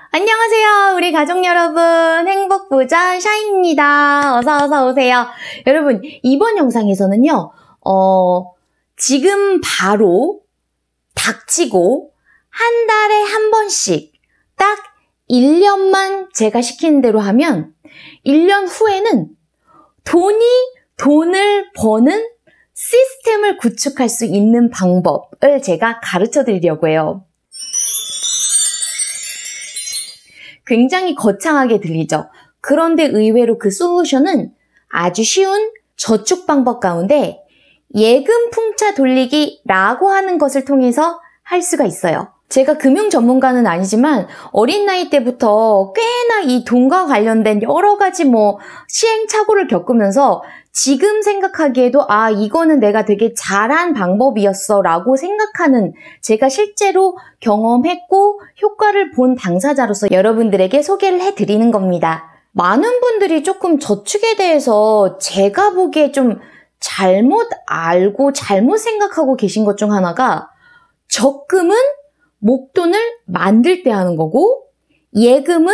안녕하세요. 우리 가족 여러분. 행복부자 샤인입니다. 어서 오세요. 여러분, 이번 영상에서는요, 지금 바로 닥치고 한 달에 한 번씩 딱 1년만 제가 시키는 대로 하면 1년 후에는 돈을 버는 시스템을 구축할 수 있는 방법을 제가 가르쳐 드리려고 해요. 굉장히 거창하게 들리죠? 그런데 의외로 그 솔루션은 아주 쉬운 저축 방법 가운데 예금 풍차 돌리기라고 하는 것을 통해서 할 수가 있어요. 제가 금융 전문가는 아니지만 어린 나이 때부터 꽤나 이 돈과 관련된 여러 가지 시행착오를 겪으면서 지금 생각하기에도 이거는 내가 되게 잘한 방법이었어 라고 생각하는 제가 실제로 경험했고 효과를 본 당사자로서 여러분들에게 소개를 해드리는 겁니다. 많은 분들이 조금 저축에 대해서 제가 보기에 좀 잘못 알고 잘못 생각하고 계신 것 중 하나가 적금은 목돈을 만들 때 하는 거고 예금은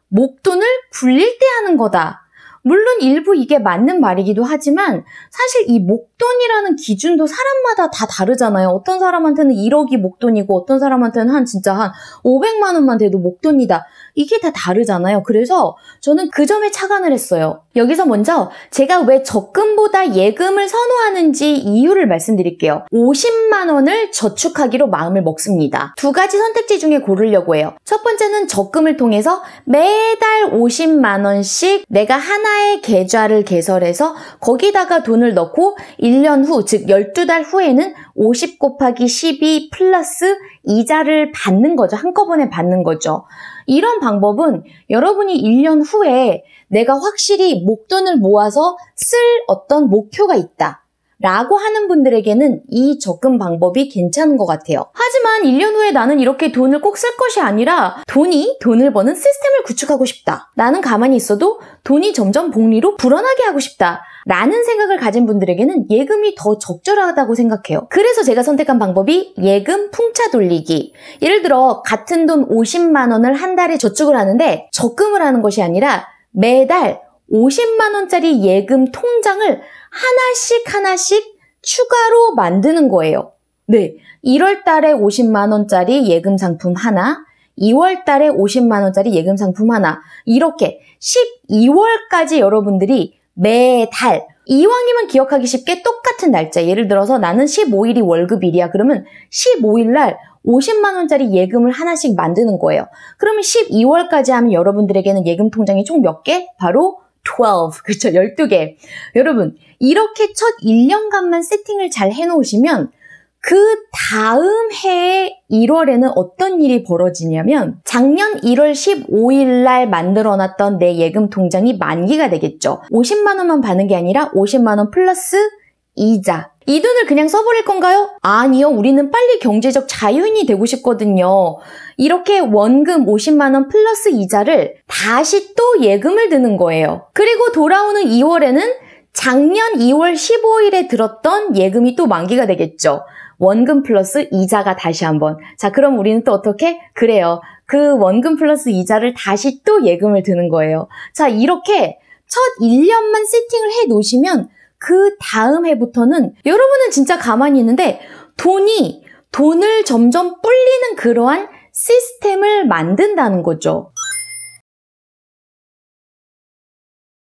목돈을 굴릴 때 하는 거다. 물론 일부 이게 맞는 말이기도 하지만 사실 이 목돈이라는 기준도 사람마다 다 다르잖아요. 어떤 사람한테는 1억이 목돈이고 어떤 사람한테는 진짜 한 500만 원만 돼도 목돈이다. 이게 다 다르잖아요. 그래서 저는 그 점에 착안을 했어요. 여기서 먼저 제가 왜 적금보다 예금을 선호하는지 이유를 말씀드릴게요. 50만 원을 저축하기로 마음을 먹습니다. 두 가지 선택지 중에 고르려고 해요. 첫 번째는 적금을 통해서 매달 50만 원씩 내가 하나의 계좌를 개설해서 거기다가 돈을 넣고 1년 후, 즉 12달 후에는 50 곱하기 12 플러스 이자를 받는 거죠. 한꺼번에 받는 거죠. 이런 방법은 여러분이 1년 후에 내가 확실히 목돈을 모아서 쓸 어떤 목표가 있다 라고 하는 분들에게는 이 적금 방법이 괜찮은 것 같아요. 하지만 1년 후에 나는 이렇게 돈을 꼭 쓸 것이 아니라 돈을 버는 시스템을 구축하고 싶다. 나는 가만히 있어도 돈이 점점 복리로 불어나게 하고 싶다. 라는 생각을 가진 분들에게는 예금이 더 적절하다고 생각해요. 그래서 제가 선택한 방법이 예금 풍차 돌리기. 예를 들어 같은 돈 50만 원을 한 달에 저축을 하는데 적금을 하는 것이 아니라 매달 50만 원짜리 예금 통장을 하나씩 추가로 만드는 거예요. 네, 1월 달에 50만 원짜리 예금 상품 하나, 2월 달에 50만 원짜리 예금 상품 하나, 이렇게 12월까지 여러분들이 매달 이왕이면 기억하기 쉽게 똑같은 날짜, 예를 들어서 나는 15일이 월급일이야. 그러면 15일 날 50만 원짜리 예금을 하나씩 만드는 거예요. 그러면 12월까지 하면 여러분들에게는 예금 통장이 총 몇 개? 바로 12, 그렇죠? 12개. 여러분, 이렇게 첫 1년간만 세팅을 잘 해놓으시면 그 다음 해 1월에는 어떤 일이 벌어지냐면 작년 1월 15일 날 만들어놨던 내 예금 통장이 만기가 되겠죠. 50만 원만 받는 게 아니라 50만 원 플러스 이자. 이 돈을 그냥 써버릴 건가요? 아니요. 우리는 빨리 경제적 자유인이 되고 싶거든요. 이렇게 원금 50만 원 플러스 이자를 다시 또 예금을 드는 거예요. 그리고 돌아오는 2월에는 작년 2월 15일에 들었던 예금이 또 만기가 되겠죠. 원금 플러스 이자가 다시 한번. 자, 그럼 우리는 또 어떻게? 그래요. 그 원금 플러스 이자를 다시 또 예금을 드는 거예요. 자, 이렇게 첫 1년만 세팅을 해 놓으시면 그 다음 해부터는 여러분은 진짜 가만히 있는데 돈을 점점 불리는 그러한 시스템을 만든다는 거죠.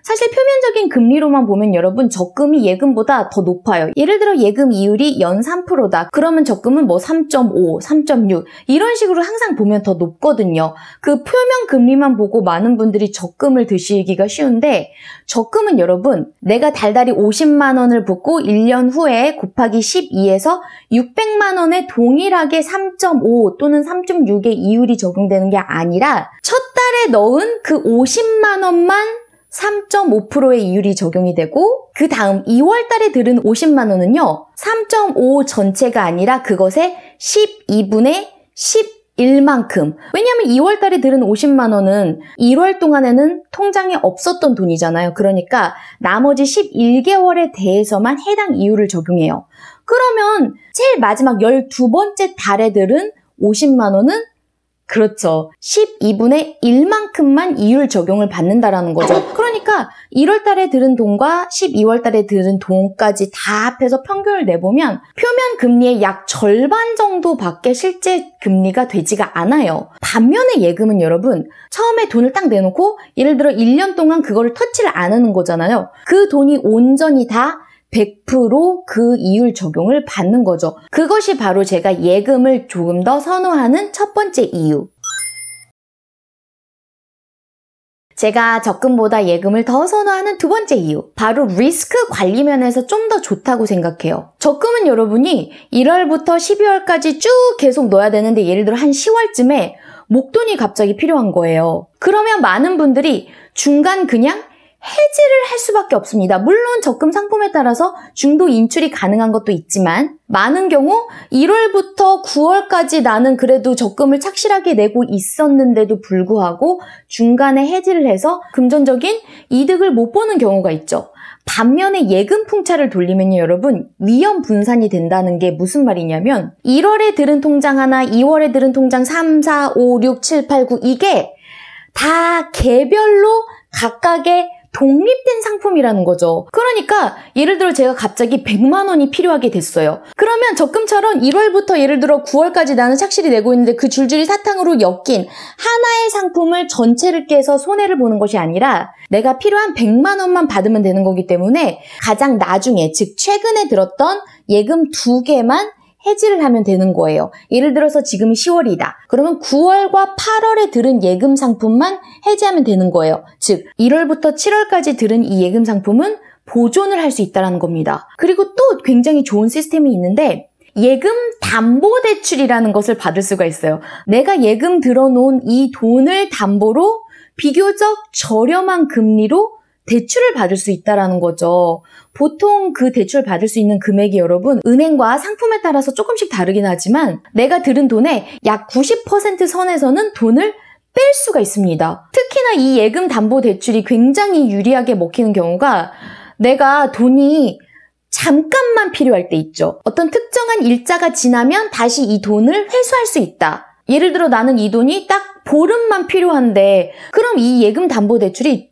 사실 표면적인 금리로만 보면 여러분 적금이 예금보다 더 높아요. 예를 들어 예금 이율이 연 3%다. 그러면 적금은 3.5, 3.6 이런 식으로 항상 보면 더 높거든요. 그 표면 금리만 보고 많은 분들이 적금을 드시기가 쉬운데 적금은 여러분 내가 달달이 50만 원을 붓고 1년 후에 곱하기 12에서 600만 원에 동일하게 3.5 또는 3.6의 이율이 적용되는 게 아니라 첫 달에 넣은 그 50만 원만 3.5%의 이율이 적용이 되고 그 다음 2월 달에 들은 50만 원은요. 3.5 전체가 아니라 그것의 12분의 11만큼. 왜냐하면 2월 달에 들은 50만 원은 1월 동안에는 통장에 없었던 돈이잖아요. 그러니까 나머지 11개월에 대해서만 해당 이율을 적용해요. 그러면 제일 마지막 12번째 달에 들은 50만 원은 그렇죠. 12분의 1만큼만 이율 적용을 받는다라는 거죠. 그러니까 1월 달에 들은 돈과 12월 달에 들은 돈까지 다 합해서 평균을 내보면 표면 금리의 약 절반 정도밖에 실제 금리가 되지가 않아요. 반면에 예금은 여러분, 처음에 돈을 딱 내놓고 예를 들어 1년 동안 그거를 터치를 안 하는 거잖아요. 그 돈이 온전히 다 100% 그 이율 적용을 받는 거죠. 그것이 바로 제가 예금을 조금 더 선호하는 첫 번째 이유. 제가 적금보다 예금을 더 선호하는 두 번째 이유. 바로 리스크 관리 면에서 좀 더 좋다고 생각해요. 적금은 여러분이 1월부터 12월까지 쭉 계속 넣어야 되는데 예를 들어 한 10월쯤에 목돈이 갑자기 필요한 거예요. 그러면 많은 분들이 중간 그냥 해지를 할 수밖에 없습니다. 물론 적금 상품에 따라서 중도 인출이 가능한 것도 있지만 많은 경우 1월부터 9월까지 나는 그래도 적금을 착실하게 내고 있었는데도 불구하고 중간에 해지를 해서 금전적인 이득을 못 보는 경우가 있죠. 반면에 예금 풍차를 돌리면요, 여러분, 위험 분산이 된다는 게 무슨 말이냐면 1월에 들은 통장 하나, 2월에 들은 통장 3, 4, 5, 6, 7, 8, 9 이게 다 개별로 각각의 독립된 상품이라는 거죠. 그러니까 예를 들어 제가 갑자기 100만 원이 필요하게 됐어요. 그러면 적금처럼 1월부터 예를 들어 9월까지 나는 착실히 내고 있는데 그 줄줄이 사탕으로 엮인 하나의 상품을 전체를 깨서 손해를 보는 것이 아니라 내가 필요한 100만 원만 받으면 되는 거기 때문에 가장 나중에, 즉 최근에 들었던 예금 2개만 해지를 하면 되는 거예요. 예를 들어서 지금이 10월이다. 그러면 9월과 8월에 들은 예금 상품만 해지하면 되는 거예요. 즉 1월부터 7월까지 들은 이 예금 상품은 보존을 할 수 있다는 겁니다. 그리고 또 굉장히 좋은 시스템이 있는데 예금 담보대출이라는 것을 받을 수가 있어요. 내가 예금 들어놓은 이 돈을 담보로 비교적 저렴한 금리로 대출을 받을 수 있다는 거죠. 보통 그 대출 받을 수 있는 금액이 여러분 은행과 상품에 따라서 조금씩 다르긴 하지만 내가 들은 돈의 약 90% 선에서는 돈을 뺄 수가 있습니다. 특히나 이 예금 담보 대출이 굉장히 유리하게 먹히는 경우가 내가 돈이 잠깐만 필요할 때 있죠. 어떤 특정한 일자가 지나면 다시 이 돈을 회수할 수 있다. 예를 들어 나는 이 돈이 딱 보름만 필요한데 그럼 이 예금 담보 대출이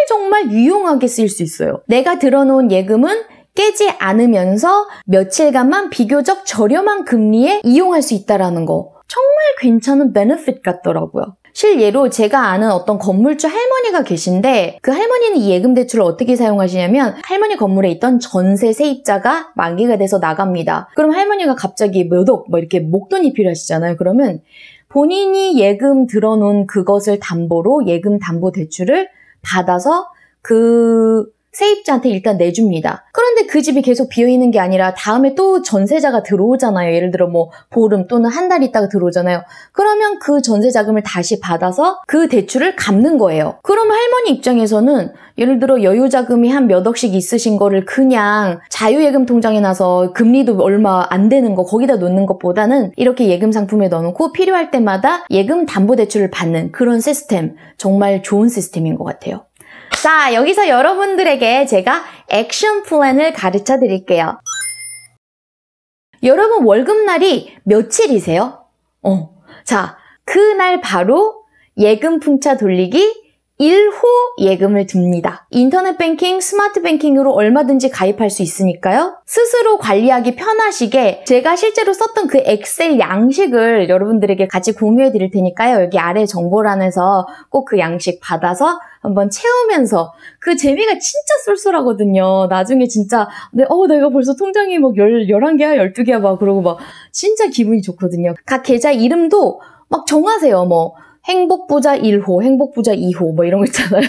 정말 유용하게 쓰일 수 있어요. 내가 들어놓은 예금은 깨지 않으면서 며칠간만 비교적 저렴한 금리에 이용할 수 있다는 거. 정말 괜찮은 베네핏 같더라고요. 실예로 제가 아는 어떤 건물주 할머니가 계신데 그 할머니는 이 예금 대출을 어떻게 사용하시냐면 할머니 건물에 있던 전세 세입자가 만기가 돼서 나갑니다. 그럼 할머니가 갑자기 몇 억 이렇게 목돈이 필요하시잖아요. 그러면 본인이 예금 들어놓은 그것을 담보로 예금 담보 대출을 받아서 그 세입자한테 일단 내줍니다. 그런데 그 집이 계속 비어있는 게 아니라 다음에 또 전세자가 들어오잖아요. 예를 들어 뭐 보름 또는 한 달 있다가 들어오잖아요. 그러면 그 전세 자금을 다시 받아서 그 대출을 갚는 거예요. 그럼 할머니 입장에서는 예를 들어 여유 자금이 한 몇 억씩 있으신 거를 그냥 자유예금 통장에 놔서 금리도 얼마 안 되는 거 거기다 놓는 것보다는 이렇게 예금 상품에 넣어놓고 필요할 때마다 예금 담보 대출을 받는 그런 시스템, 정말 좋은 시스템인 것 같아요. 자, 여기서 여러분들에게 제가 액션 플랜을 가르쳐 드릴게요. 여러분 월급날이 며칠이세요? 자, 그날 바로 예금 풍차 돌리기 1호 예금을 둡니다. 인터넷 뱅킹, 스마트 뱅킹으로 얼마든지 가입할 수 있으니까요. 스스로 관리하기 편하시게 제가 실제로 썼던 그 엑셀 양식을 여러분들에게 같이 공유해 드릴 테니까요. 여기 아래 정보란에서 꼭 그 양식 받아서 한번 채우면서 그 재미가 진짜 쏠쏠하거든요. 나중에 진짜 내가 벌써 통장이 막 11개야, 12개야 막 그러고 막 진짜 기분이 좋거든요. 각 계좌 이름도 막 정하세요. 뭐 행복부자 1호, 행복부자 2호 뭐 이런 거 있잖아요.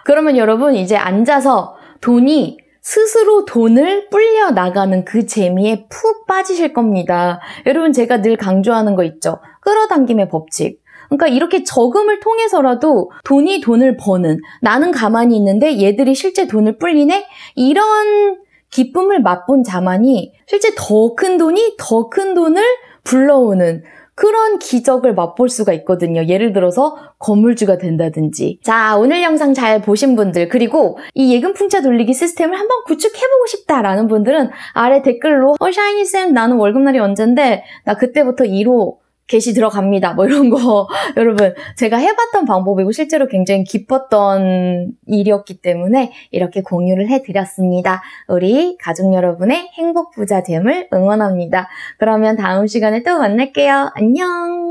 그러면 여러분 이제 앉아서 돈이 스스로 돈을 불려 나가는 그 재미에 푹 빠지실 겁니다. 여러분 제가 늘 강조하는 거 있죠. 끌어당김의 법칙. 그러니까 이렇게 저금을 통해서라도 돈이 돈을 버는, 나는 가만히 있는데 얘들이 실제 돈을 불리네? 이런 기쁨을 맛본 자만이 실제 더 큰 돈이 더 큰 돈을 불러오는 그런 기적을 맛볼 수가 있거든요. 예를 들어서 건물주가 된다든지. 자, 오늘 영상 잘 보신 분들, 그리고 이 예금 풍차 돌리기 시스템을 한번 구축해보고 싶다라는 분들은 아래 댓글로 샤이니쌤 나는 월급날이 언젠데 나 그때부터 1호 게시 들어갑니다. 뭐 이런 거 여러분 제가 해봤던 방법이고 실제로 굉장히 기뻤던 일이었기 때문에 이렇게 공유를 해드렸습니다. 우리 가족 여러분의 행복 부자 됨을 응원합니다. 그러면 다음 시간에 또 만날게요. 안녕.